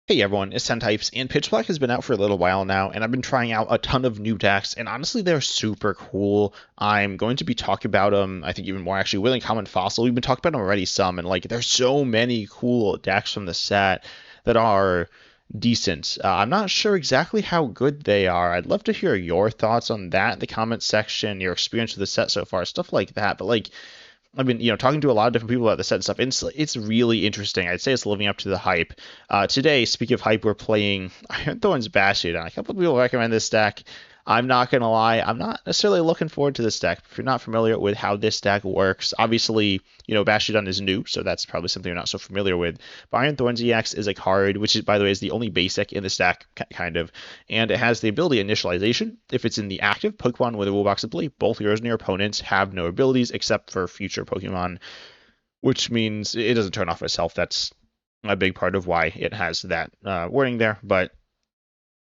Hey everyone, it's Types, and Pitch Black has been out for a little while now, and I've been trying out a ton of new decks, and honestly, they're super cool. I'm going to be talking about them, I think even more actually, with Uncommon Fossil. We've been talking about them already some, and like, there's so many cool decks from the set that are decent. I'm not sure exactly how good they are. I'd love to hear your thoughts on that in the comments section, your experience with the set so far, stuff like that. But like, I've been, talking to a lot of different people about the set and stuff. It's really interesting. I'd say it's living up to the hype. Today, speaking of hype, we're playing Iron Thorns Bastiodon. A couple of people recommend this deck. I'm not gonna lie, I'm not necessarily looking forward to this deck. If you're not familiar with how this deck works, obviously, Bastiodon is new, so that's probably something you're not so familiar with. But Iron Thorns EX is a card, which is, by the way, is the only basic in this deck, kind of, and it has the ability Initialization. If it's in the active Pokemon with a rule box ability, both yours and your opponents have no abilities except for future Pokemon, which means it doesn't turn off itself. That's a big part of why it has that wording there, but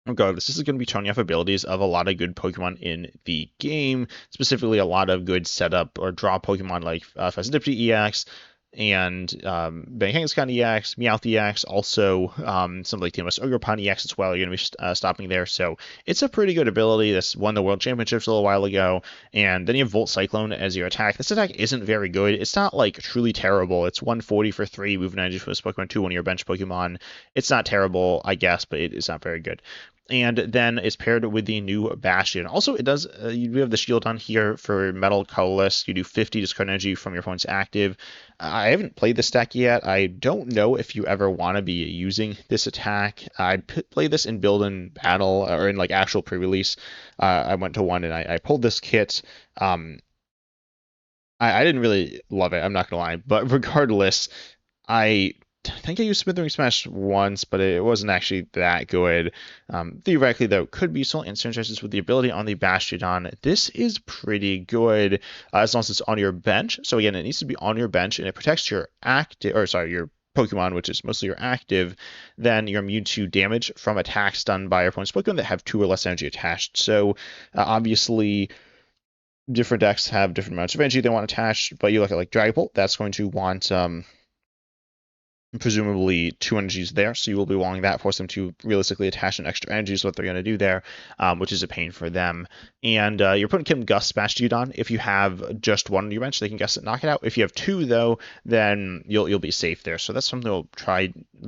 regardless, this is going to be showing off abilities of a lot of good Pokemon in the game, specifically a lot of good setup or draw Pokemon like Facetipsy EX and Banghangascon EX, Meowth EX, also something like TMS Ogerpon EX as well. You're going to be stopping there. So it's a pretty good ability that's won the World Championships a little while ago. And then you have Volt Cyclone as your attack. This attack isn't very good. It's not like truly terrible. It's 140 for 3, move energy for this Pokemon, 2 one of your bench Pokemon. It's not terrible, I guess, but it's not very good. And then it's paired with the new Bastion. Also, it does, you have the shield on here for Metal Colorless. You do 50 discard energy from your opponent's active. I haven't played this deck yet. I don't know if you ever want to be using this attack. I played this in Build and Battle, or in like actual pre-release. I went to one and I pulled this kit. I didn't really love it, I'm not gonna lie. But regardless, I think I used Smithering Smash once, but it wasn't actually that good. Theoretically, though, could be useful in synergizes with the ability on the Bastiodon. This is pretty good as long as it's on your bench. So again, it needs to be on your bench, and it protects your your Pokemon, which is mostly your active. Then you're immune to damage from attacks done by your opponent's Pokemon that have 2 or less energy attached. So obviously, different decks have different amounts of energy they want attached, but you look at like Dragapult, that's going to want presumably 2 energies there, so you will be wanting that, force them to realistically attach an extra energy is what they're going to do there, which is a pain for them. And your opponent can Gust Bastiodon. If you have just 1 on your bench, they can Gust it, knock it out. If you have 2, though, then you'll be safe there. So that's something we'll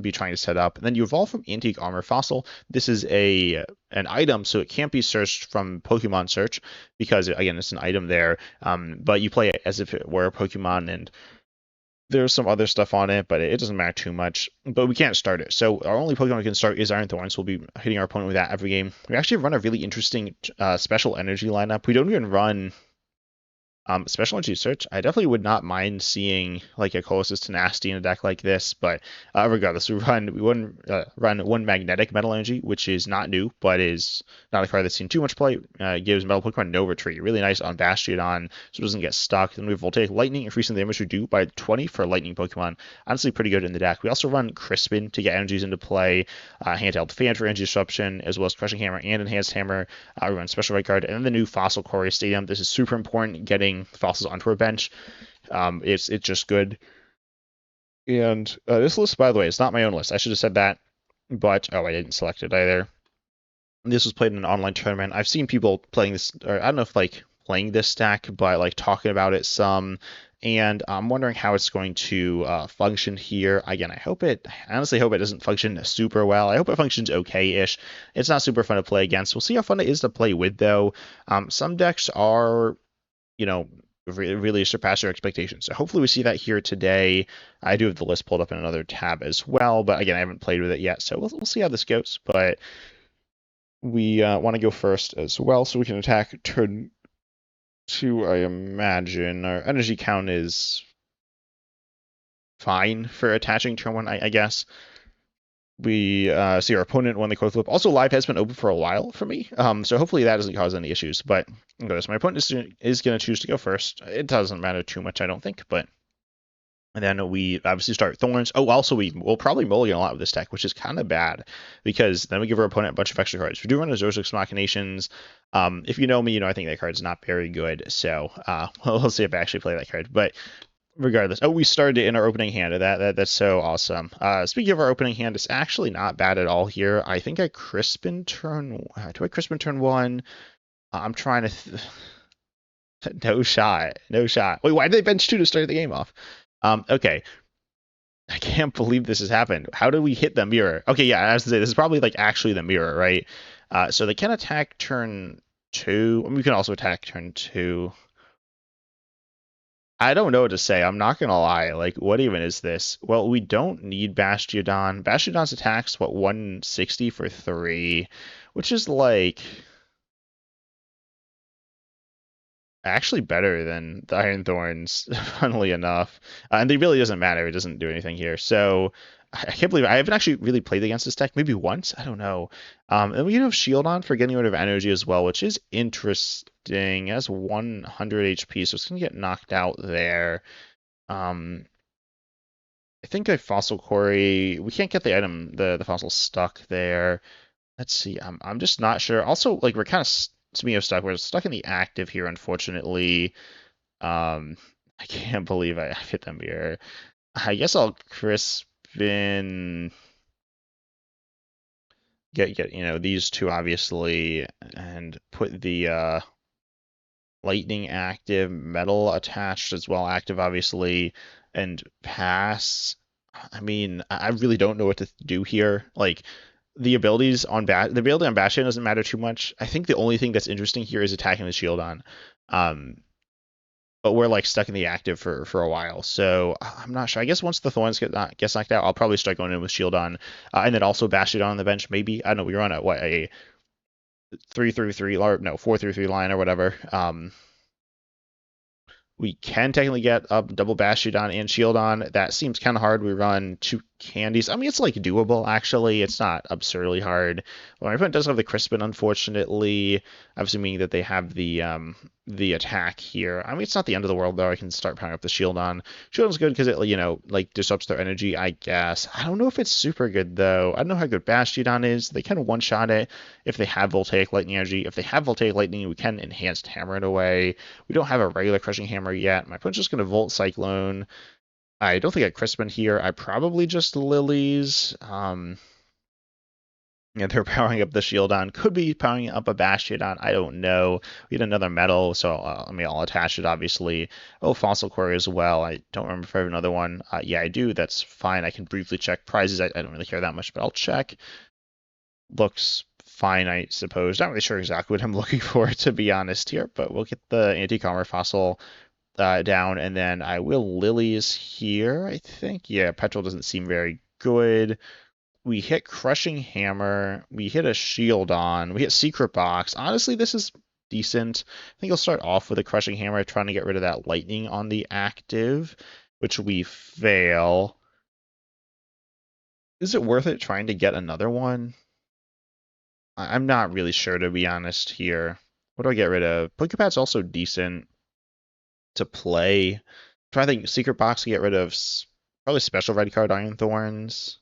be trying to set up. And then you evolve from Antique Armor Fossil. This is an item, so it can't be searched from Pokemon Search because, again, it's an item there, but you play it as if it were a Pokemon, and there's some other stuff on it, but it doesn't matter too much. But we can't start it. So our only Pokemon we can start is Iron Thorns. We'll be hitting our opponent with that every game. We actually run a really interesting special energy lineup. We don't even run Special Energy Search. I definitely would not mind seeing like a Colossus Tenacity in a deck like this, but regardless, we wouldn't run 1 Magnetic Metal Energy, which is not new, but is not a card that's seen too much play. Gives Metal Pokemon no retreat. Really nice on Bastiodon, so it doesn't get stuck. Then we have Voltaic Lightning, increasing the damage we do by 20 for Lightning Pokemon. Honestly, pretty good in the deck. We also run Crispin to get energies into play, Handheld Fan for energy disruption, as well as Crushing Hammer and Enhanced Hammer. We run Special Red Card, and then the new Fossil Quarry Stadium. This is super important, getting fossils onto our bench. It's just good. And this list, by the way, is not my own list. I should have said that, but I didn't select it either. This was played in an online tournament. I've seen people playing this, or I don't know if like playing this deck, but like talking about it some. And I'm wondering how it's going to function here. Again, I honestly hope it doesn't function super well. I hope it functions okay-ish. It's not super fun to play against. We'll see how fun it is to play with, though. Some decks are, really surpass your expectations. So hopefully we see that here today. I do have the list pulled up in another tab as well, but again, I haven't played with it yet, so we'll see how this goes. But we want to go first as well, so we can attack turn 2, I imagine. Our energy count is fine for attaching turn 1, I guess. We see our opponent won the coin flip. Also, live has been open for a while for me, so hopefully that doesn't cause any issues. But anyways, my opponent is going to choose to go first. It doesn't matter too much, I don't think. And then we obviously start Thorns. Oh, also we'll probably mulligan a lot with this deck, which is kind of bad because then we give our opponent a bunch of extra cards. We do run a Xerosic Machinations. If you know me, I think that card's not very good. So we'll see if I actually play that card. But regardless. Oh, we started in our opening hand. That's so awesome. Speaking of our opening hand, it's actually not bad at all here. I think I Crispin turn. Do I Crispin turn one? I'm trying to. No shot. No shot. Wait, why did they bench two to start the game off? Okay. I can't believe this has happened. How did we hit the mirror? Okay, yeah, I was to say this is probably like actually the mirror, right? So they can attack turn two. I mean, we can also attack turn two. I don't know what to say. I'm not gonna lie. Like, what even is this? Well, we don't need Bastiodon. Bastiodon's attacks what 160 for 3, which is like actually better than the Iron Thorns, funnily enough. And it really doesn't matter. It doesn't do anything here. So I can't believe I haven't actually really played against this deck. Maybe once. I don't know. And we have Shieldon for getting rid of energy as well, which is interesting. It has 100 HP, so it's going to get knocked out there. I think a Fossil Quarry. We can't get the item, the fossil stuck there. Let's see. I'm just not sure. Also, like we're kind of speaking of stuck, we're stuck in the active here, unfortunately. I can't believe I hit the mirror. I guess I'll Crispin get these two obviously, and put the lightning active, metal attached as well, active obviously, and pass. I mean, I really don't know what to do here. Like the abilities on the ability on Bastion doesn't matter too much. I think the only thing that's interesting here is attacking the Shieldon. But we're like stuck in the active for a while, so I'm not sure. I guess once the Thorns get knocked out, I'll probably start going in with Shieldon, and then also Bastiodon on the bench. Maybe I don't know. We run a 3-3-3 or no 4-3-3 line or whatever. We can technically get up double Bastiodon and Shieldon. That seems kind of hard. We run 2 candies. I mean, it's like doable, actually. It's not absurdly hard. Well, my opponent does have the Crispin, unfortunately. Obviously, meaning that they have the attack here. I mean, it's not the end of the world, though. I can start powering up the Shieldon. Shieldon's good because it, like disrupts their energy, I guess. I don't know if it's super good, though. I don't know how good Bastiodon is. They can one-shot it if they have Voltaic Lightning Energy. If they have Voltaic Lightning, we can Enhanced Hammer it away. We don't have a regular Crushing Hammer yet. My opponent's just going to Volt Cyclone. I don't think I Crispin here. I probably just Lilies. Yeah, they're powering up the Shieldon. Could be powering up a Bastiodon. I don't know. We had another metal, so I'll attach it, obviously. Oh, Fossil Quarry as well. I don't remember if I have another one. Yeah, I do. That's fine. I can briefly check prizes. I don't really care that much, but I'll check. Looks fine, I suppose. Not really sure exactly what I'm looking for, to be honest here, but we'll get the Anti-Commer Fossil down, and then I will Lilies here, I think. Yeah, Petrel doesn't seem very good. We hit Crushing Hammer. We hit a Shieldon. We hit Secret Box. Honestly, this is decent. I think I'll start off with a Crushing Hammer, trying to get rid of that Lightning on the active, which we fail. Is it worth it trying to get another one? I'm not really sure, to be honest here. What do I get rid of? Poké Pad's also decent to play. I'm trying to think. Secret Box to get rid of probably Special Red Card Iron Thorns.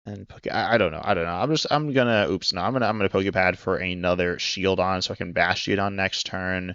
And I don't know. I'm gonna Poké Pad for another Shieldon so I can Bastiodon next turn.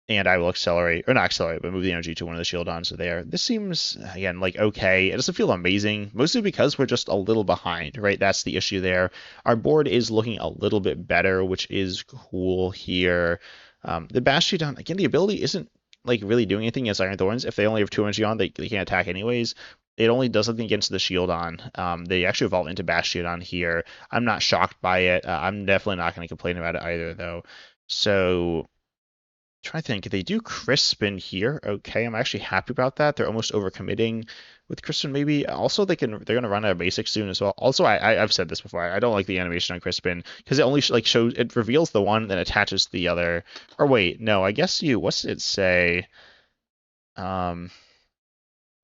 And I will accelerate, or not accelerate, but move the energy to one of the Shieldons there. This seems, again, like okay. It doesn't feel amazing, mostly because we're just a little behind, right? That's the issue there. Our board is looking a little bit better, which is cool here. The Bastiodon, again, the ability isn't like really doing anything against Iron Thorns. If they only have 2 energy on, they can't attack anyways. It only does something against the Shieldon. They actually evolve into Bastiodon here. I'm not shocked by it. I'm definitely not going to complain about it either, though. So try to think. If they do Crispin here, okay, I'm actually happy about that. They're almost overcommitting with Crispin, maybe. Also, they're gonna run out of basics soon as well. Also, I've said this before. I don't like the animation on Crispin because it only shows, it reveals the one, then attaches the other. Or wait, no, I guess what's it say?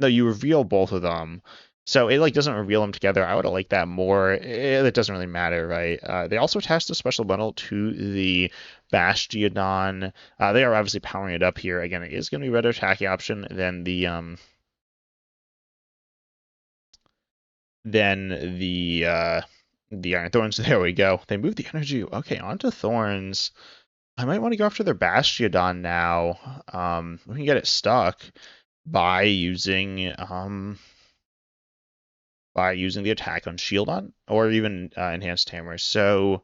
No, you reveal both of them. So it doesn't reveal them together. I would have liked that more. It doesn't really matter, right? They also attached a special bundle to the Bastiodon. They are obviously powering it up here. Again, it is going to be a better attacking option than the Iron Thorns. There we go. They moved the energy. Okay, onto Thorns. I might want to go after their Bastiodon now. We can get it stuck. by using the attack on Shieldon or even Enhanced Hammer. So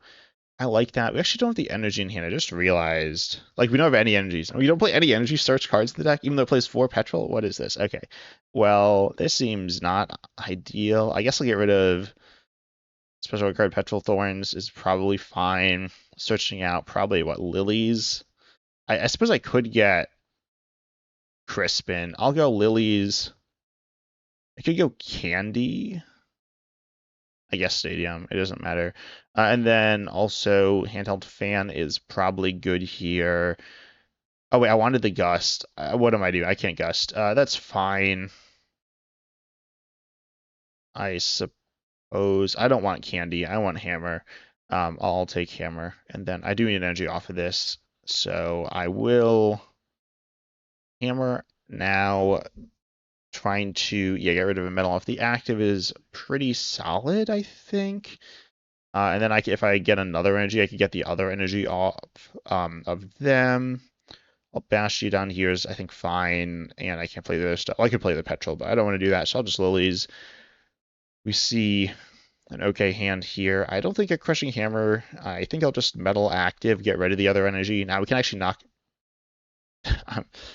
I like that. We actually don't have the energy in hand. I just realized, like, we don't have any energies. We don't play any energy search cards in the deck, even though it plays 4 Petrel. What is this? Okay. Well, this seems not ideal. I guess I'll get rid of Special Red Card Petrel Thorns is probably fine. Searching out probably, what, Lilies? I suppose I could get Crispin. I'll go Lilies. I could go Candy. I guess Stadium. It doesn't matter. And then also Handheld Fan is probably good here. Oh wait, I wanted the Gust. What am I doing? I can't Gust. That's fine. I suppose. I don't want Candy. I want Hammer. I'll take Hammer. And then I do need energy off of this. So I will Hammer now. Trying to get rid of a metal off the active is pretty solid, I think. And then if I get another energy, I could get the other energy off of them. Bastiodon here is, I think, fine, and I can't play the other stuff. Well, I could play the Petrel, but I don't want to do that, so I'll just Lilies. We see an okay hand here. I don't think a Crushing Hammer. I think I'll just Metal active, get rid of the other energy. Now we can actually knock...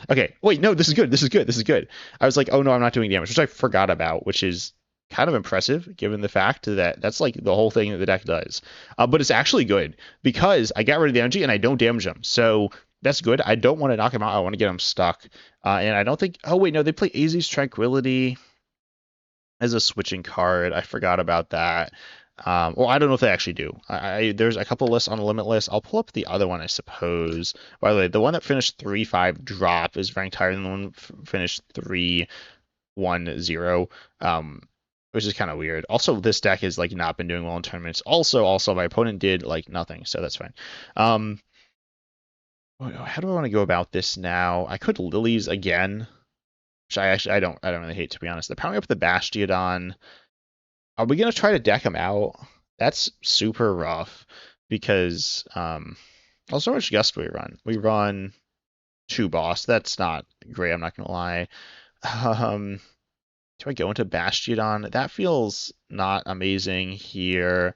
okay, wait, no, this is good, this is good, this is good. I was like, oh no, I'm not doing damage, which I forgot about, which is kind of impressive given the fact that that's like the whole thing that the deck does. But it's actually good because I got rid of the energy and I don't damage them. So that's good. I don't want to knock him out. I want to get him stuck. And I don't think... oh, wait, no, they play AZ's Tranquility as a switching card. I forgot about that. Well, I don't know if they actually do. There's a couple lists on a Limitless. I'll pull up the other one, I suppose. By the way, the one that finished 3-5 drop is ranked higher than the one finished 3-1-0, which is kind of weird. Also, this deck has like not been doing well in tournaments. Also, my opponent did like nothing, so that's fine. How do I want to go about this now? I could Lilies again, which I don't really hate, to be honest. They're powering up the Bastiodon. Are we gonna try to deck him out? That's super rough because also how much Gust do we run? We run 2 Boss. That's not great. I'm not gonna lie. Do I go into Bastiodon? That feels not amazing here.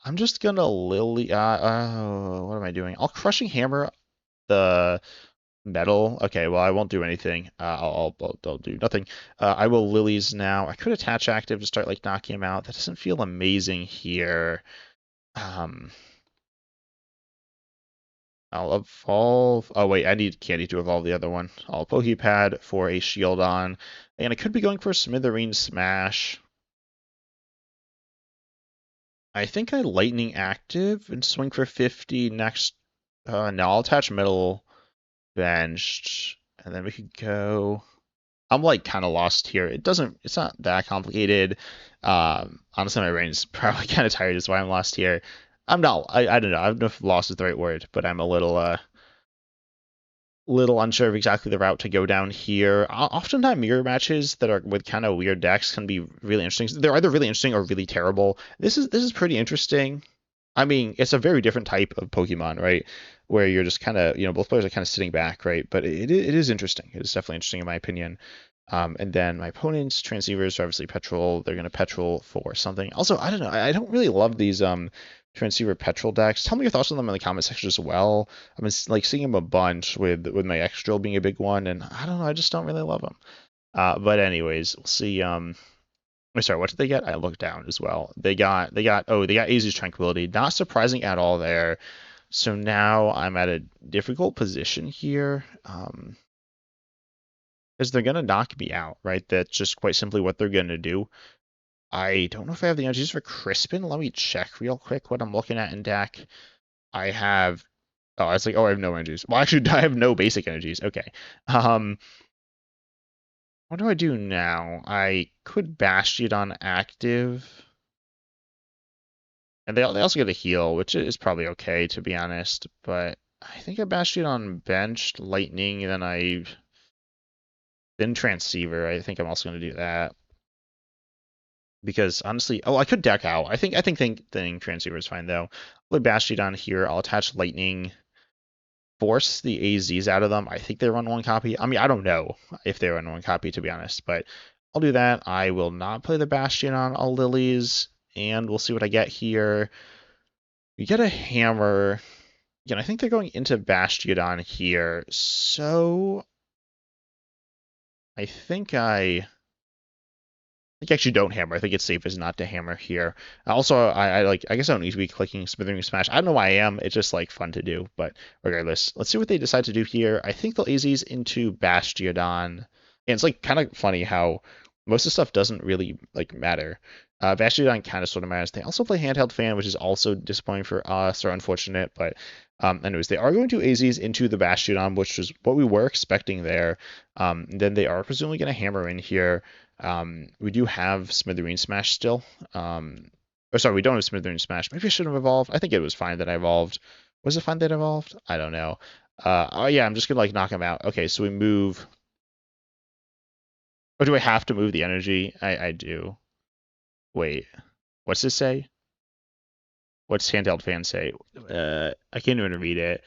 I'm just gonna Lillie. Oh, what am I doing? I'll Crushing Hammer the metal. Okay, well, I won't do anything. I'll do nothing. I will Lilies now. I could attach active to start like knocking him out. That doesn't feel amazing here. I'll evolve. Oh wait, I need Candy to evolve the other one. I'll Poké Pad for a Shieldon, and I could be going for a Smithereen Smash. I think I Lightning active and swing for 50 next. No, I'll attach metal benched, and then we could go... I'm like kind of lost here. It's not that complicated. Honestly, my brain's probably kind of tired, is why I'm lost here. I don't know. I don't know if lost is the right word, but I'm a little unsure of exactly the route to go down here. Oftentimes mirror matches that are with kind of weird decks can be really interesting. They're either really interesting or really terrible. This is pretty interesting. I mean, it's a very different type of Pokemon, right? Where you're just kind of, both players are kind of sitting back, right? But it is interesting. It is definitely interesting in my opinion. And then my opponent's Transceivers are obviously Petrel. They're going to Petrel for something. Also, I don't know. I don't really love these Transceiver Petrel decks. Tell me your thoughts on them in the comment section as well. I've been like seeing them a bunch with my X Drill being a big one, and I don't know. I just don't really love them. But anyways, we'll see. Sorry, what did they get? I looked down as well. They got AZ's Tranquility. Not surprising at all there. So now I'm at a difficult position here. Because they're gonna knock me out, right? That's just quite simply what they're gonna do. I don't know if I have the energies for Crispin. Let me check real quick what I'm looking at in deck. I have... oh, I was like, oh, I have no energies. Well, actually, I have no basic energies. Okay. What do I do now? I could Bastiodon active. And they also get a heal, which is probably okay, to be honest. But I think I Bastiodon benched, Lightning, and then Transceiver. I think I'm also going to do that. Because honestly, I could deck out. I think Transceiver is fine, though. I'll put Bastiodon here. I'll attach Lightning force the AZs out of them. I think they run one copy. I mean, I don't know if they run one copy, to be honest, but I'll do that. I will not play the Bastion on all Lilies, and we'll see what I get here. We get a hammer. Again, I think they're going into Bastiodon here, so I think I actually don't hammer. I think it's safe as not to hammer here. Also, I guess I don't need to be clicking Smithering Smash. I don't know why I am. It's just like fun to do. But regardless, let's see what they decide to do here. I think they'll AZs into Bastiodon. And it's like kind of funny how most of the stuff doesn't really like matter. Bastiodon kind of sort of matters. They also play Handheld Fan, which is also disappointing for us or unfortunate. But anyways, they are going to AZs into the Bastiodon, which is what we were expecting there. Then they are presumably going to hammer in here. We do have Smithereen Smash still. Or sorry, we don't have Smithereen Smash. Maybe I should have evolved. I think it was fine that I evolved. Was it fine that I evolved? I don't know. Oh yeah, I'm just gonna like knock him out. Okay, so we move. Or do I have to move the energy? I do. Wait, what's this say? What's Handheld Fan say? I can't even read it.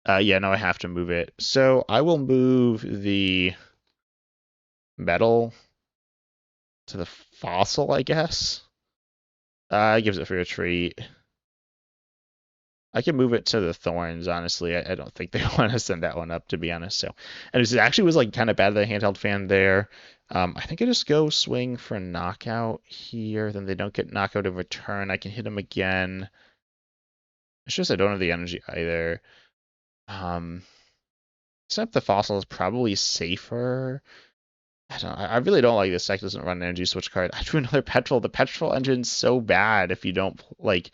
Yeah, no, I have to move it. So I will move the metal to the fossil, I guess. It gives it for a treat. I can move it to the thorns, honestly. I don't think they want to send that one up, to be honest. So, and it actually was like kind of bad that Handheld Fan there. I think I just go swing for knockout here. Then they don't get knockout in return. I can hit them again. It's just I don't have the energy either. Except the fossil is probably safer. I really don't like this deck. Doesn't run an energy switch card. I do another Petrel. The Petrel engine's so bad if you don't like.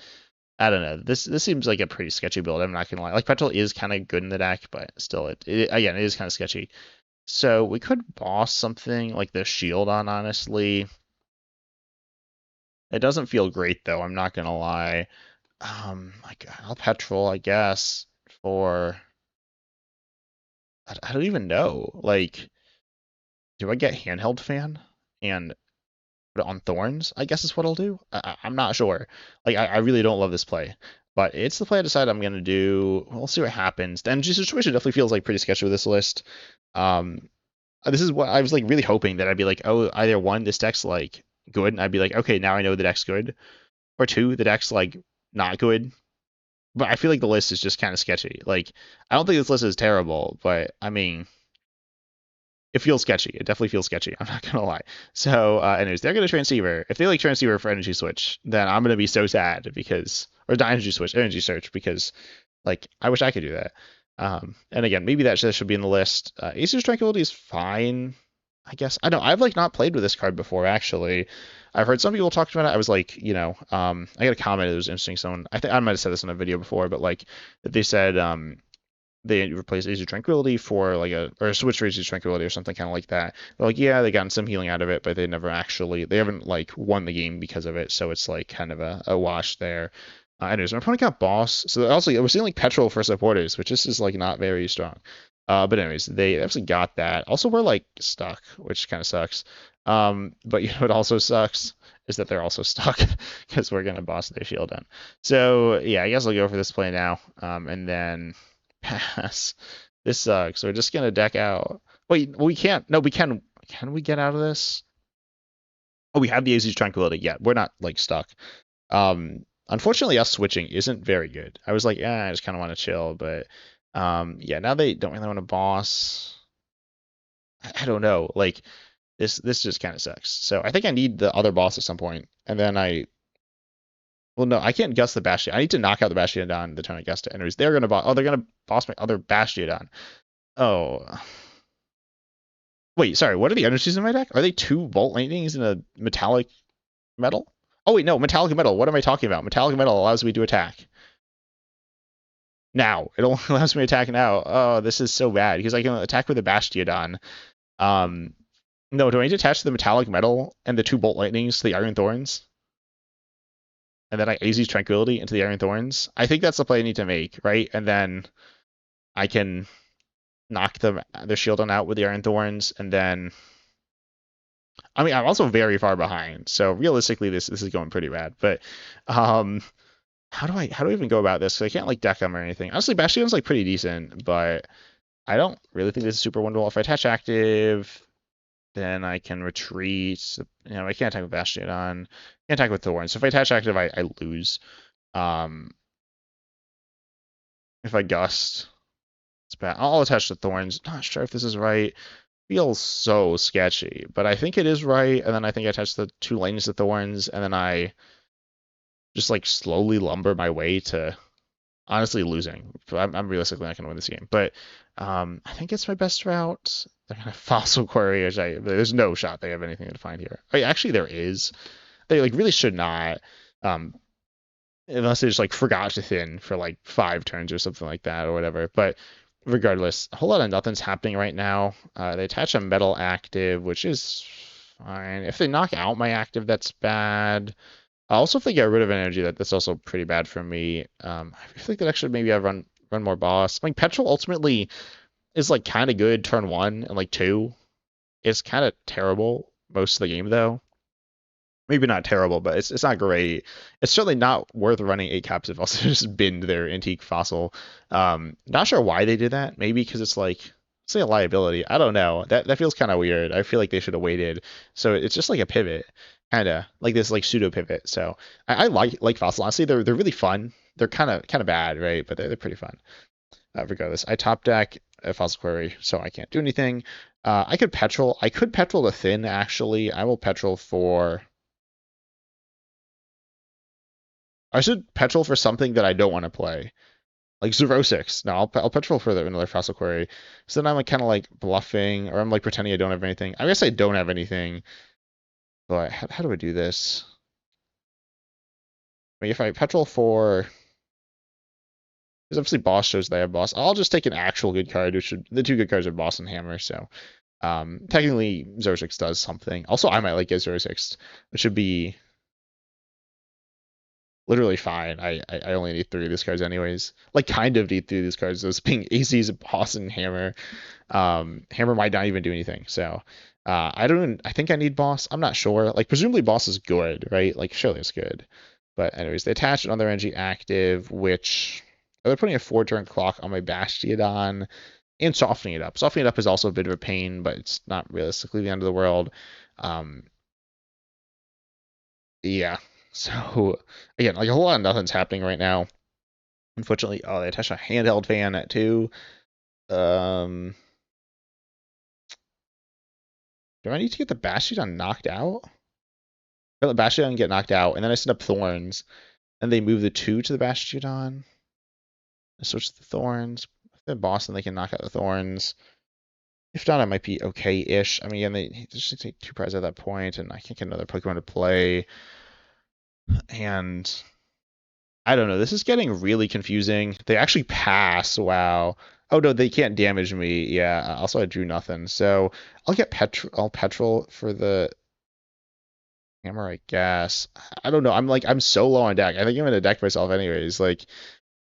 I don't know. This seems like a pretty sketchy build. I'm not gonna lie. Like Petrel is kind of good in the deck, but still, it again it is kind of sketchy. So we could boss something like the Shieldon, honestly. It doesn't feel great though. I'm not gonna lie. Like I'll Petrel, I guess, for. I don't even know. Like. Do I get Handheld Fan and put it on Thorns? I guess is what I'll do. I'm not sure. Like, I really don't love this play. But it's the play I decide I'm going to do. We'll see what happens. The energy situation definitely feels like pretty sketchy with this list. This is what I was like really hoping that I'd be like, oh, either one, this deck's like good, and I'd be like, okay, now I know the deck's good. Or two, the deck's like not good. But I feel like the list is just kind of sketchy. Like, I don't think this list is terrible, but I mean, it feels sketchy. It definitely feels sketchy. I'm not gonna lie. So, anyways, they're gonna Transceiver. If they like Transceiver for Energy Switch, then I'm gonna be so sad because, or not Energy Switch, Energy Search, because, like, I wish I could do that. And again, maybe that should be in the list. Aces Tranquility is fine, I guess. I don't. I've like not played with this card before actually. I've heard some people talk about it. I was like, I got a comment that was interesting. Someone, I think I might have said this in a video before, but like that they said, they replaced Aces Tranquility for like or switch for Aces Tranquility or something kind of like that. They're like, yeah, they gotten some healing out of it, but they haven't like won the game because of it. So it's like kind of a wash there. Anyways, my opponent got boss. So also, we're seeing like Petrel for supporters, which just is like not very strong. But anyways, they actually got that. Also, we're like stuck, which kind of sucks. But you know what also sucks is that they're also stuck because we're gonna boss their Shieldon. So yeah, I guess I'll go for this play now. And then pass. This sucks. We're just gonna deck out. Wait, we can't. No, we can. Can we get out of this? Oh, we have the Aces Tranquility. Yeah, we're not like stuck. Unfortunately, us switching isn't very good. I was like, yeah, I just kind of want to chill, but yeah, now they don't really want to boss. I don't know. Like this just kind of sucks. So I think I need the other boss at some point, and then well, no, I can't gust the Bastion. I need to knock out the Bastiodon the turn I gust it. Anyways, they're gonna boss. Oh, they're gonna boss my other Bastiodon. Oh, wait, sorry. What are the energies in my deck? Are they 2 Volt Lightnings and a Metallic Metal? Oh wait, no, Metallic Metal. What am I talking about? Metallic Metal allows me to attack. Now it only allows me to attack now. Oh, this is so bad because I can attack with a Bastiodon. No, do I need to attach the Metallic Metal and the 2 Bolt Lightnings to the Iron Thorns? And then I AZ's Tranquility into the Iron Thorns. I think that's the play I need to make, right? And then I can knock the Shieldon out with the Iron Thorns, and then I mean I'm also very far behind, so realistically this is going pretty bad. But how do I even go about this? 'Cause I can't like deck them or anything. Honestly, Bastiodon's like pretty decent, but I don't really think this is super wonderful. If I attach active, then I can retreat. You know, I can't attack with Bastiodon. Can't attack with Thorns. So if I attach active, I lose. Um, if I gust, it's bad. I'll attach the Thorns. Not sure if this is right. Feels so sketchy, but I think it is right. And then I think I attach the 2 Lightnings to Thorns, and then I just like slowly lumber my way to honestly losing. I'm realistically not going to win this game, but I think it's my best route. They're going to Fossil Quarry, which there's no shot they have anything to find here. Actually, there is. They like really should not, unless they just like forgot to thin for like 5 turns or something like that or whatever. But regardless, a whole lot of nothing's happening right now. They attach a metal active, which is fine. If they knock out my active, that's bad. Also, if they get rid of energy, that's also pretty bad for me. I think that actually maybe I run more boss. Like Petrel ultimately is like kind of good turn 1 and like 2. It's kind of terrible most of the game though. Maybe not terrible, but it's not great. It's certainly not worth running 8 caps if also just binned their antique fossil. Not sure why they did that. Maybe because it's like say a liability. I don't know. That feels kind of weird. I feel like they should have waited. So it's just like a pivot, kind of like this like pseudo pivot. So I like fossil. Honestly, they're really fun. They're kind of bad, right? But they're pretty fun. Regardless, I top deck a Fossil Quarry, so I can't do anything. I could Petrel. I could Petrel to thin actually. I will Petrel for. I should Petrel for something that I don't want to play. Like Xerosic. No, I'll Petrel for another Fossil Quarry. So then I'm like kind of like bluffing, or I'm like pretending I don't have anything. I guess I don't have anything. But how do I do this? I mean, if I Petrel for... Because obviously boss shows that I have boss. I'll just take an actual good card, which should... The 2 good cards are boss and hammer, so... technically, Xerosic does something. Also, I might like get Xerosic, which should be... literally fine. I only need 3 of these cards anyways. Like kind of need 3 of these cards. Those being AC's boss and hammer. Hammer might not even do anything. So I think I need boss. I'm not sure. Like presumably boss is good, right? Like surely it's good. But anyways, they attach another energy active, which they're putting a 4-turn clock on my Bastiodon and softening it up. Softening it up is also a bit of a pain, but it's not realistically the end of the world. Yeah. So again, like a whole lot of nothing's happening right now. Unfortunately, they attach a handheld fan at 2. Do I need to get the Bastiodon knocked out? Let the Bastiodon get knocked out, and then I set up Thorns, and they move the 2 to the Bastiodon. I switch the Thorns. If they're boss, then they can knock out the Thorns. If not, I might be okay-ish. I mean, again, they just take 2 prizes at that point, and I can't get another Pokemon to play. And I don't know. This is getting really confusing. They actually pass. Wow. Oh no, they can't damage me. Yeah. Also, I drew nothing. So I'll get Petrel for the hammer, I guess. I don't know. I'm so low on deck. I think I'm gonna deck myself anyways. Like,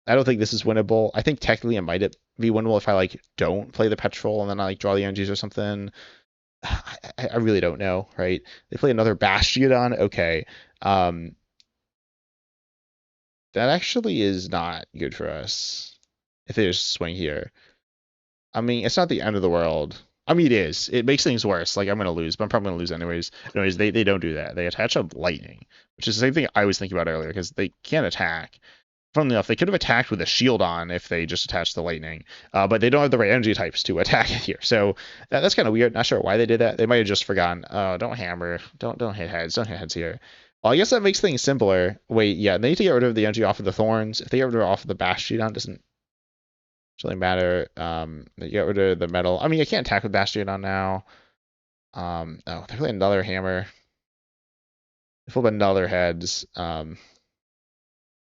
I don't think this is winnable. I think technically it might be winnable if I like don't play the Petrel and then I like draw the energies or something. I really don't know. Right? They play another Bastiodon. Okay. That actually is not good for us if they just swing here. I mean, it's not the end of the world. I mean, it is. It makes things worse. Like, I'm going to lose, but I'm probably going to lose anyways. Anyways, they don't do that. They attach a lightning, which is the same thing I was thinking about earlier, because they can't attack. Funnily enough, they could have attacked with a shield on if they just attached the lightning, but they don't have the right energy types to attack it here. So that's kind of weird. Not sure why they did that. They might have just forgotten. Oh, don't hammer. Don't hit heads. Don't hit heads here. Well, I guess that makes things simpler. Wait, yeah, they need to get rid of the energy off of the Thorns. If they get rid of off of the Bastiodon, doesn't really matter. They get rid of the metal. I mean, I can't attack with Bastiodon now. Oh, they play another hammer. They flip another heads.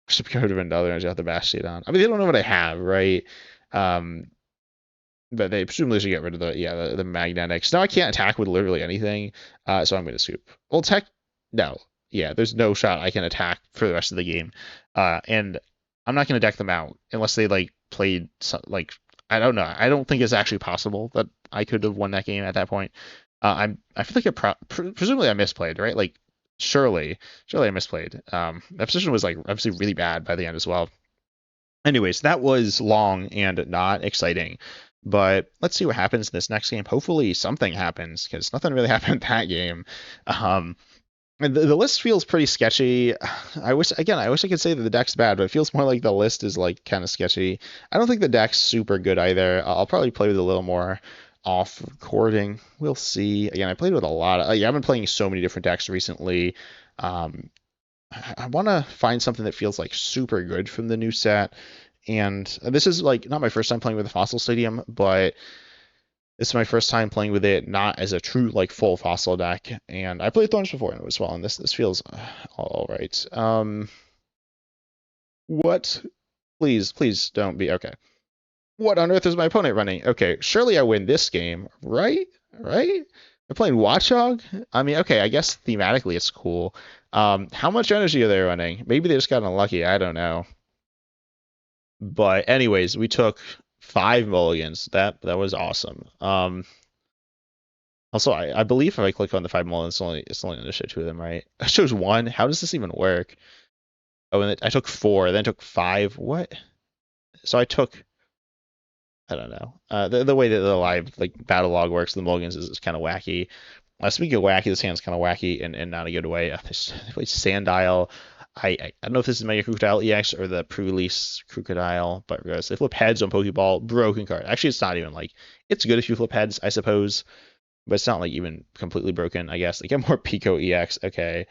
Should get rid of another energy off the Bastiodon. I mean, they don't know what I have, right? But they presumably should get rid of the magnetics. Now I can't attack with literally anything, so I'm going to scoop. Well, no. Yeah, there's no shot I can attack for the rest of the game. And I'm not going to deck them out unless they like played like I don't know. I don't think it's actually possible that I could have won that game at that point. I feel like presumably I misplayed, right? Like Surely I misplayed. That position was like obviously really bad by the end as well. Anyways, that was long and not exciting. But let's see what happens in this next game. Hopefully something happens because nothing really happened in that game. The list feels pretty sketchy. I wish I could say that the deck's bad, but it feels more like the list is like kind of sketchy. I don't think the deck's super good either. I'll probably play with it a little more off recording. We'll see. Again, I played with a lot of. I've been playing so many different decks recently. I want to find something that feels like super good from the new set. And this is like not my first time playing with the Fossil Stadium, but this is my first time playing with it not as a true like full Fossil deck. And I played Thorns before and it was well, and this feels all right. What? Please don't be okay. What on earth is my opponent running? Okay, surely I win this game, right? Right? They're playing Watchog? I mean, okay, I guess thematically it's cool. How much energy are they running? Maybe they just got unlucky. I don't know. But anyways, we took 5 mulligans. That was awesome. Also, I believe if I click on the 5 mulligans, it's only going to show 2 of them, right? It shows 1. How does this even work? Oh, and I took 4, then I took 5. What? So I took. I don't know. The way that the live like battle log works, the mulligans is kind of wacky. Speaking of wacky, this hand's kind of wacky and not a good way. They play Sandile. I don't know if this is Mega Crocodile EX or the pre-release Crocodile, but regardless, they flip heads on Pokeball. Broken card. Actually, it's not even like it's good if you flip heads, I suppose, but it's not like even completely broken. I guess they get more Pico EX. Okay.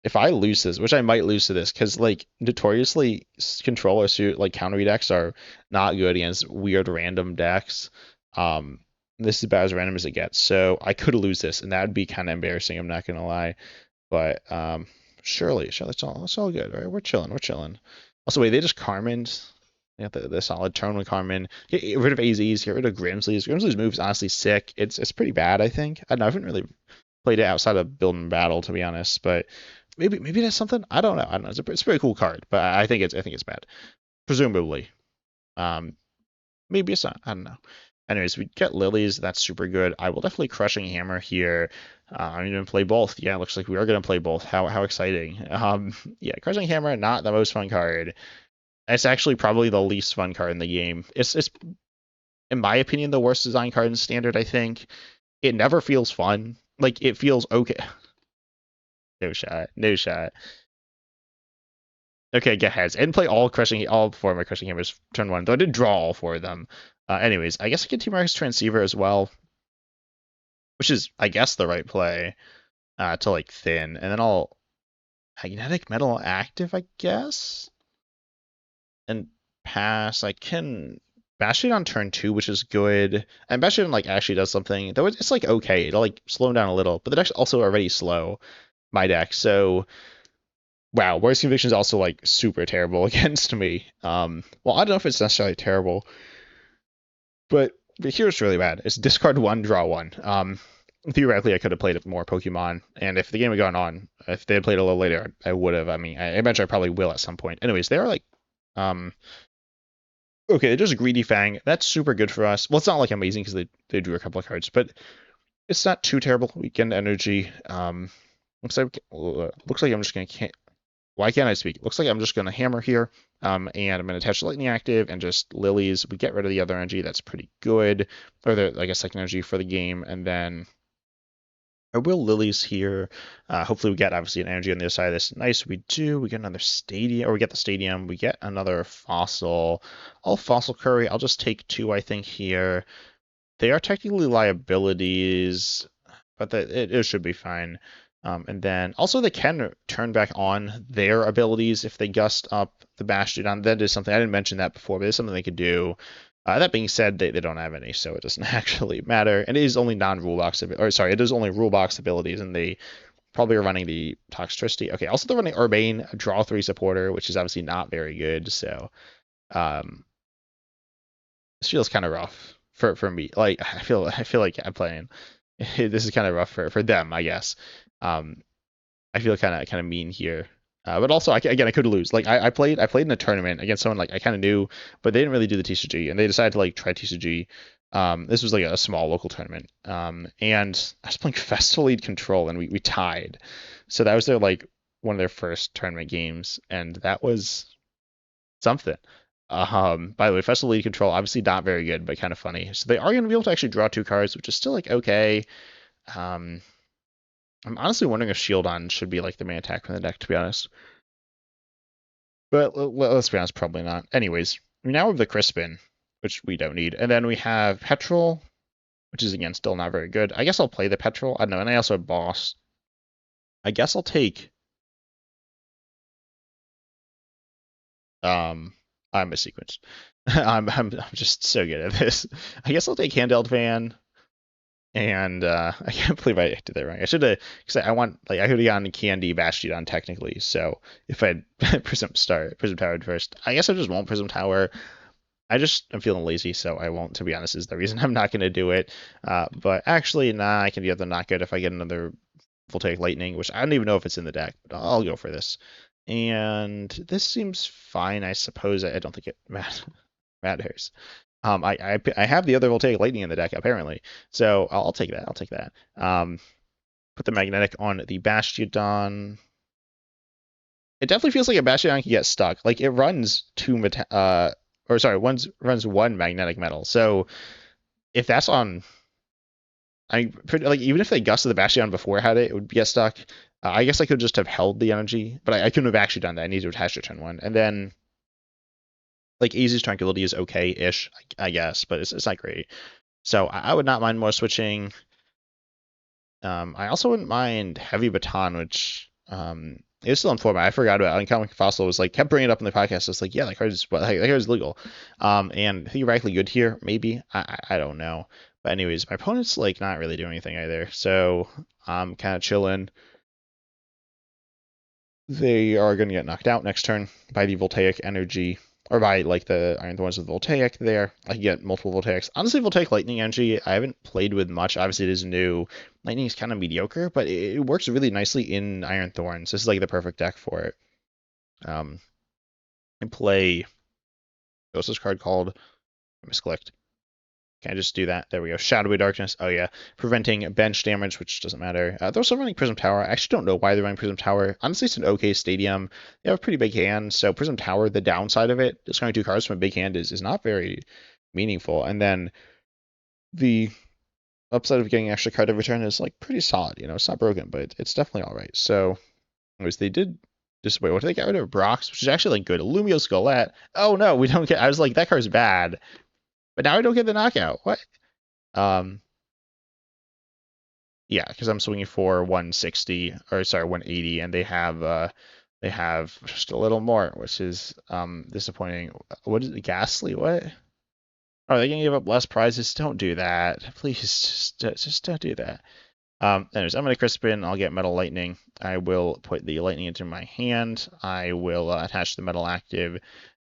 If I lose this, which I might lose to this, because like notoriously controller suit like counter decks are not good against weird random decks. This is about as random as it gets, so I could lose this, and that would be kind of embarrassing. I'm not gonna lie, but surely it's all good, right? We're chilling. Also, wait, they just Carmened. They got the solid turn with Carmen. Get rid of AZs, get rid of Grimsley's. Grimsley's move is honestly sick. It's pretty bad, I think. I haven't really played it outside of Build and Battle, to be honest, but maybe that's something. I don't know. It's a pretty cool card, but I think it's bad. Presumably. Maybe it's not. I don't know. Anyways, we get Lilies. That's super good. I will definitely Crushing Hammer here. I'm going to play both. Yeah, it looks like we are going to play both. How exciting. Yeah, Crushing Hammer, not the most fun card. It's actually probably the least fun card in the game. It's in my opinion, the worst design card in Standard, I think. It never feels fun. Like, it feels okay. No shot. Okay, get heads. I didn't play all 4 of my Crushing Hammers turn 1, though I did draw all 4 of them. Anyways, I guess I can T-Mark's Transceiver as well, which is, I guess, the right play to, like, thin. And then I'll Magnetic Metal active, I guess? And pass. I can Bastiodon on turn 2, which is good. And Bastiodon, like, actually does something. Though it's, like, okay. It'll, like, slow him down a little. But the deck's also already slow, my deck. So, wow. Worst Conviction is also, like, super terrible against me. Well, I don't know if it's necessarily terrible. But here's really bad. It's discard 1, draw 1. Theoretically, I could have played more Pokemon, and if the game had gone on, if they had played a little later, I would have. I mean, I imagine I probably will at some point. Anyways, they're like, okay, just Greedy Fang. That's super good for us. Well, it's not like amazing because they drew a couple of cards, but it's not too terrible. Weekend Energy. Looks like I'm just gonna why can't I speak? Looks like I'm just gonna hammer here. And I'm going to attach Lightning Active and just Lilies. We get rid of the other energy. That's pretty good. Or like a second energy for the game. And then I will Lilies here. Hopefully we get obviously an energy on the other side of this. Nice, we do. We get another stadium, or we get the stadium. We get another fossil. All Fossil Quarry. I'll just take 2, I think, here. They are technically liabilities, but it should be fine. And then also they can turn back on their abilities if they gust up the Bastiodon. That is something I didn't mention that before, but it's something they could do. That being said, they don't have any, so it doesn't actually matter. And it is only it is only rule box abilities, and they probably are running the Toxtricity. Okay, also they're running Urbane, a draw 3 supporter, which is obviously not very good. So this feels kind of rough for me. Like I feel like I'm playing. This is kind of rough for them, I guess. I feel kind of mean here, but also I could lose. Like I played in a tournament against someone like I kind of knew, but they didn't really do the TCG, and they decided to like try TCG. This was like a small local tournament, and I was playing Festival Lead Control, and we tied. So that was their like one of their first tournament games, and that was something. By the way, Festival Lead Control, obviously not very good, but kind of funny. So they are going to be able to actually draw 2 cards, which is still like okay. Um, I'm honestly wondering if Shieldon should be like the main attack from the deck, to be honest. But let's be honest, probably not. Anyways, we now have the Crispin, which we don't need. And then we have Petrel, which is, again, still not very good. I guess I'll play the Petrel. I don't know. And I also have Boss. I guess I'll take... I'm a sequence. I'm just so good at this. I guess I'll take Handheld Fan. And I can't believe I did that wrong. I should have, because I want, like, I could have gotten Candy Bastiodon technically. So if I had Prism Tower first, I guess I just won't Prism Tower. I'm feeling lazy, so I won't, to be honest, is the reason I'm not going to do it. But actually, nah, I can get the not good if I get another Voltaic Lightning, which I don't even know if it's in the deck, but I'll go for this. And this seems fine, I suppose. I don't think it matters. I have the other Voltaic Lightning in the deck, apparently. So I'll take that. I'll take that. Put the Magnetic on the Bastiodon. It definitely feels like a Bastiodon can get stuck. Like, it runs runs 1 magnetic metal. So if that's on, like, even if they gusted the Bastiodon before it had it, it would get stuck. I guess I could just have held the energy, but I couldn't have actually done that. I need to attach to turn 1. And then, like, Easy's Tranquility is okay-ish, I guess, but it's not great. So I would not mind more switching. I also wouldn't mind Heavy Baton, which it's still in format. I forgot about it. Uncommon Fossil was like kept bringing it up in the podcast. It's like, yeah, that card is legal. And theoretically good here, maybe. I don't know. But anyways, my opponent's like not really doing anything either. So I'm kind of chilling. They are going to get knocked out next turn by the Voltaic Energy, or by like the Iron Thorns with Voltaic there. I can get multiple Voltaics. Honestly, Voltaic Lightning Energy, I haven't played with much. Obviously, it is new. Lightning is kind of mediocre, but it works really nicely in Iron Thorns. This is like the perfect deck for it. I play, what's this card called? I misclicked. Can I just do that? There we go. Shadowy Darkness. Oh, yeah. Preventing bench damage, which doesn't matter. They're also running Prism Tower. I actually don't know why they're running Prism Tower. Honestly, it's an okay stadium. They have a pretty big hand, so Prism Tower, the downside of it, discarding 2 cards from a big hand is not very meaningful. And then the upside of getting an extra card every turn is, like, pretty solid. You know, it's not broken, but it's definitely all right. So, anyways, they did... Wait, what did they get rid of? Brox, which is actually, like, good. Illumio Skelet. Oh, no, we don't get... I was like, that card's bad. But now I don't get the knockout. What? Yeah, because I'm swinging for 160, or sorry, 180, and they have just a little more, which is disappointing. What is it? Ghastly? What? Are they gonna give up less prizes? Don't do that, please. Just don't do that. Anyways, I'm gonna Crispin. I'll get Metal Lightning. I will put the Lightning into my hand. I will attach the Metal Active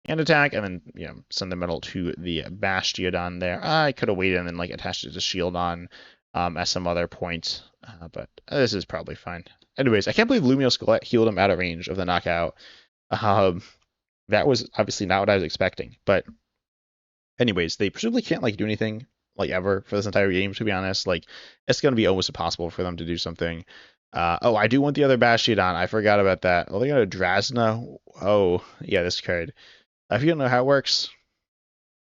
and attack, and then send the Metal to the Bastiodon there. I could have waited and then like attached it to Shieldon at some other point, but this is probably fine. Anyways, I can't believe Lumio Skelet healed him out of range of the knockout. That was obviously not what I was expecting, but anyways, they presumably can't like do anything like ever for this entire game, to be honest. Like, it's gonna be almost impossible for them to do something. Oh, I do want the other Bastiodon. I forgot about that. Oh, they got a Drasna. Oh, yeah, this card. If you don't know how it works,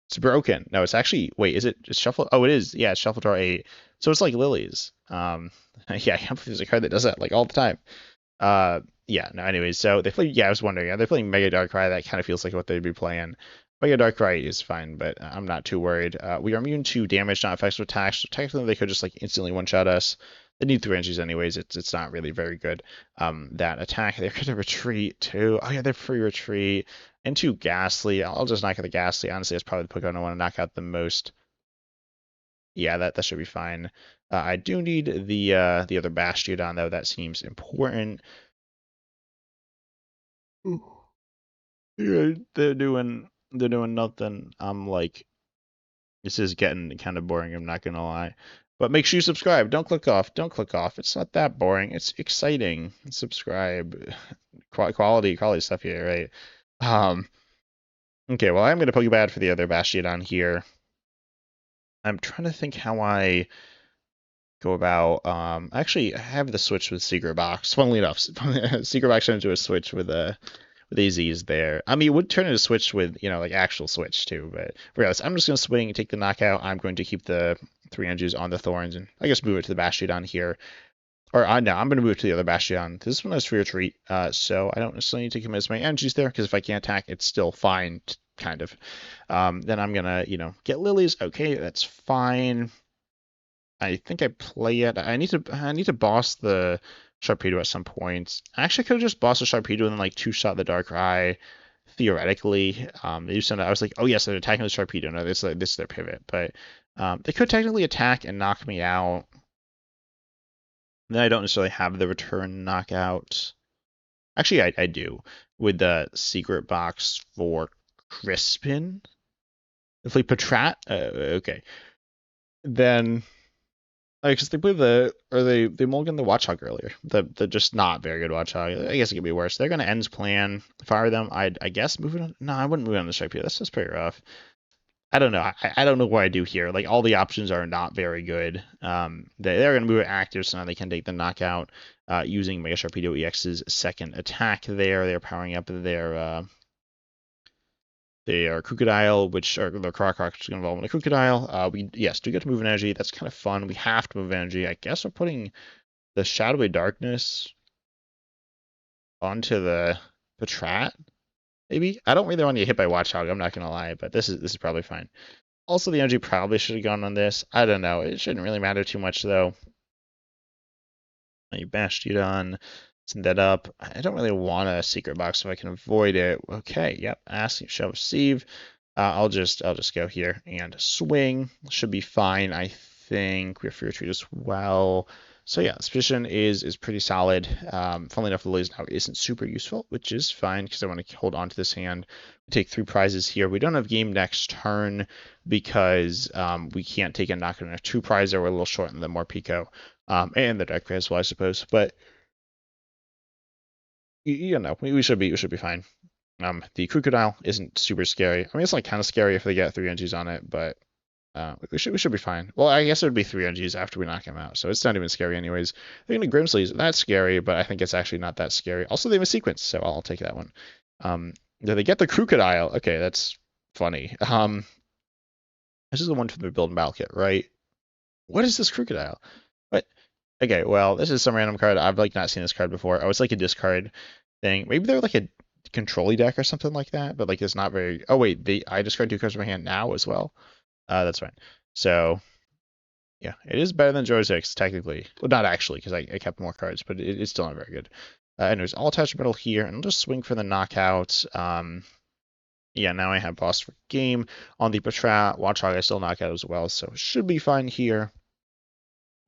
it's broken. No, it's actually, wait, is it just shuffle? Oh, it is. Yeah, it's shuffle draw 8. So it's like Lillie's. Yeah, I can't believe there's a card that does that like all the time. Yeah, no, anyways, so they play, yeah, I was wondering, they're playing Mega Darkrai. That kind of feels like what they'd be playing. Mega Darkrai is fine, but I'm not too worried. We are immune to damage, not effects or attacks. So technically, they could just like instantly one-shot us. They need 3 energies anyways. It's not really very good. That attack, they're gonna retreat too. Oh yeah, they're free retreat. And 2 Ghastly. I'll just knock out the Ghastly. Honestly, that's probably the Pokemon I want to knock out the most. Yeah, that should be fine. I do need the other Bastiodon though. That seems important. Yeah, they're doing nothing. I'm like, this is getting kind of boring. I'm not gonna lie. But make sure you subscribe. Don't click off. Don't click off. It's not that boring. It's exciting. Subscribe. Quality stuff here, right? Okay, well, I'm gonna Poké Pad for the other Bastiodon here. I'm trying to think how I go about. Actually, I have the switch with Secret Box. Funnily enough, Secret Box turned into a switch with AZs there. I mean, it would turn into a switch with, like actual switch too, but regardless, I'm just going to swing and take the knockout. I'm going to keep the 3 energies on the Thorns and I guess move it to the Bastiodon here. Or no, I'm going to move it to the other Bastiodon. This one is free retreat, so I don't necessarily need to commit as many energies there, because if I can't attack, it's still fine, kind of. Then I'm going to, get Lilies. Okay, that's fine. I think I play it. I need to boss the Sharpedo at some point. I actually could have just bossed the Sharpedo and then like 2-shot the Darkrai. Theoretically, they do something. I was like, oh yes, they're attacking the Sharpedo. No, this is their pivot. But they could technically attack and knock me out. Then I don't necessarily have the return knockout. Actually, I do with the Secret Box for Crispin. If we Petrel, okay, then. Because they played they mulliganed the Watchog earlier. The just not very good Watchog. I guess it could be worse. They're gonna end plan, fire them. I guess move it on. No, I wouldn't move it on the Sharpedo. That's just pretty rough. I don't know. I don't know what I do here. Like all the options are not very good. They're gonna move it active, so now they can take the knockout using Mega Sharpedo EX's second attack. They're powering up their Crocodile, which are the Crocroc is going to evolve in a Crocodile. We do get to move an energy. That's kind of fun. We have to move energy. I guess we're putting the Shadowy Darkness onto the Patrat. Maybe I don't really want to get hit by Watchog. I'm not going to lie, but this is probably fine. Also, the energy probably should have gone on this. I don't know. It shouldn't really matter too much though. You Bastiodon. Send that up. I don't really want a Secret Box if I can avoid it. Okay, yep. Ask, shall receive. I'll just go here and swing. Should be fine, I think. We have free retreat as well. So yeah, this position is pretty solid. Funnily enough, the Lilies now isn't super useful, which is fine because I want to hold on to this hand. We take 3 prizes here. We don't have game next turn because we can't take a knockout on a 2 prize. We're a little short in the Morpeko and the Darkrai as well, I suppose. But we should be fine. The Crocodile isn't super scary. I mean, it's like kind of scary if they get 3 energies on it, but we should be fine. Well, I guess it would be 3 energies after we knock him out, so it's not even scary anyways. They're gonna Grimsleys. That's scary, but I think it's actually not that scary. Also, they have a sequence, so I'll take that one. They get the Crocodile. Okay, that's funny. This is the one from the build and battle kit, right? What is this Crocodile? What? Okay, well, this is some random card. I've not seen this card before. Oh, it's like a discard thing. Maybe they're like a control deck or something like that, but it's not very. Oh wait, I discard 2 cards from my hand now as well. That's fine. So yeah, it is better than Xerosic technically. Well, not actually, because I kept more cards, but it's still not very good. Anyways, I'll attach metal here and I'll just swing for the knockout. Yeah, now I have boss for game on the Petrel. Watchog I still knock out as well, so it should be fine here.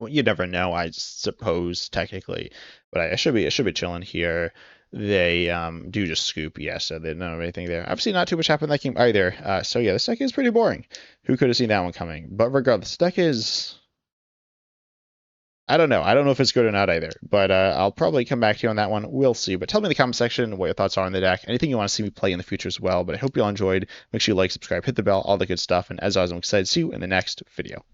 Well, you never know, I suppose, technically, but I should be chilling here. They do just scoop, yeah, so they don't have anything there. Obviously, not too much happened in that game either. So yeah, this deck is pretty boring. Who could have seen that one coming? But regardless, this deck is. I don't know. I don't know if it's good or not either, but I'll probably come back to you on that one. We'll see. But tell me in the comment section what your thoughts are on the deck. Anything you want to see me play in the future as well. But I hope you all enjoyed. Make sure you like, subscribe, hit the bell, all the good stuff. And as always, I'm excited to see you in the next video.